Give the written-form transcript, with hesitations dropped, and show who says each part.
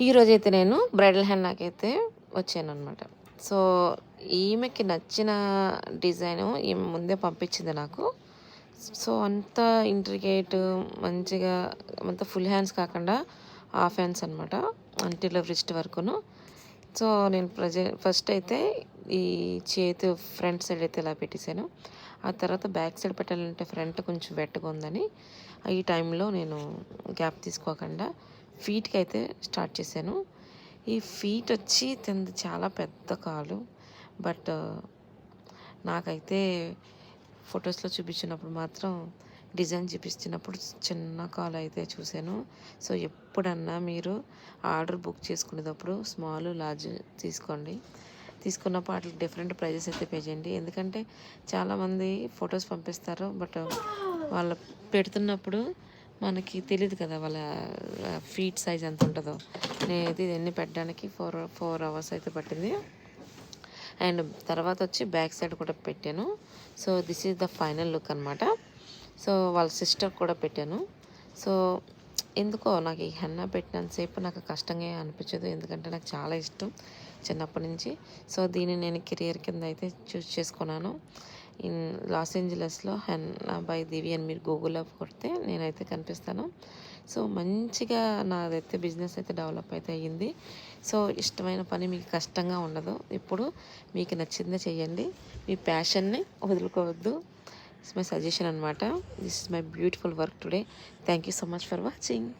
Speaker 1: ఈరోజైతే నేను bridal హెన్నాకైతే వచ్చాననమాట. So, ఈమెకి నచ్చిన డిజైను ఈమె ముందే పంపించింది నాకు. సో, అంత ఇంట్రికేట్ మంచిగా అంత ఫుల్ హ్యాండ్స్ కాకుండా హాఫ్ హ్యాండ్స్ అనమాట. అంటిలో రిస్ట్ వరకును. సో, నేను ఫస్ట్ అయితే ఈ చేతి ఫ్రంట్ సైడ్ అయితే ఇలా పెట్టేశాను. ఆ తర్వాత బ్యాక్ సైడ్ పెట్టాలంటే ఫ్రంట్ కొంచెం వెట్టగా ఉందని ఈ టైంలో నేను గ్యాప్ తీసుకోకుండా ఫీట్కి అయితే స్టార్ట్ చేశాను. ఈ ఫీట్ వచ్చి తనది చాలా పెద్ద కాలు. బట్ నాకైతే ఫొటోస్లో చూపించినప్పుడు మాత్రం డిజైన్ చూపిస్తున్నప్పుడు చిన్న కాలు అయితే చూశాను. సో ఎప్పుడన్నా మీరు ఆర్డర్ బుక్ చేసుకునేటప్పుడు స్మాల్ లార్జ్ తీసుకోండి. తీసుకున్నప్పుడు వాటికి డిఫరెంట్ ప్రైజెస్ అయితే పే చేయండి. ఎందుకంటే చాలామంది ఫొటోస్ పంపిస్తారు, బట్ వాళ్ళు పెడుతున్నప్పుడు మనకి తెలియదు కదా వాళ్ళ ఫీట్ సైజ్ ఎంత ఉంటుందో. నేనైతే ఇవన్నీ పెట్టడానికి ఫోర్ అవర్స్ అయితే పట్టింది. అండ్ తర్వాత వచ్చి బ్యాక్ సైడ్ కూడా పెట్టాను. So this is the final look అనమాట. సో వాళ్ళ సిస్టర్ కూడా పెట్టాను. సో ఎందుకో నాకు ఈ హెన్నా పెట్టినంతసేపు నాకు కష్టంగా అనిపించదు, ఎందుకంటే నాకు చాలా ఇష్టం చిన్నప్పటి నుంచి. సో దీన్ని నేను కెరియర్ కింద అయితే చూస్ చేసుకున్నాను. ఇన్ లాస్ ఏంజలస్లో హెన్నా బై దివి అని మీరు గూగుల్లో కొడితే నేనైతే కనిపిస్తాను. సో మంచిగా నాదైతే బిజినెస్ అయితే డెవలప్ అయితే అయ్యింది. సో ఇష్టమైన పని మీకు కష్టంగా ఉండదు. ఇప్పుడు మీకు నచ్చిందే చేయండి, మీ ప్యాషన్ని వదులుకోవద్దు. ఇట్స్ మై సజెషన్ అనమాట. This is my beautiful work today. Thank you so much for watching.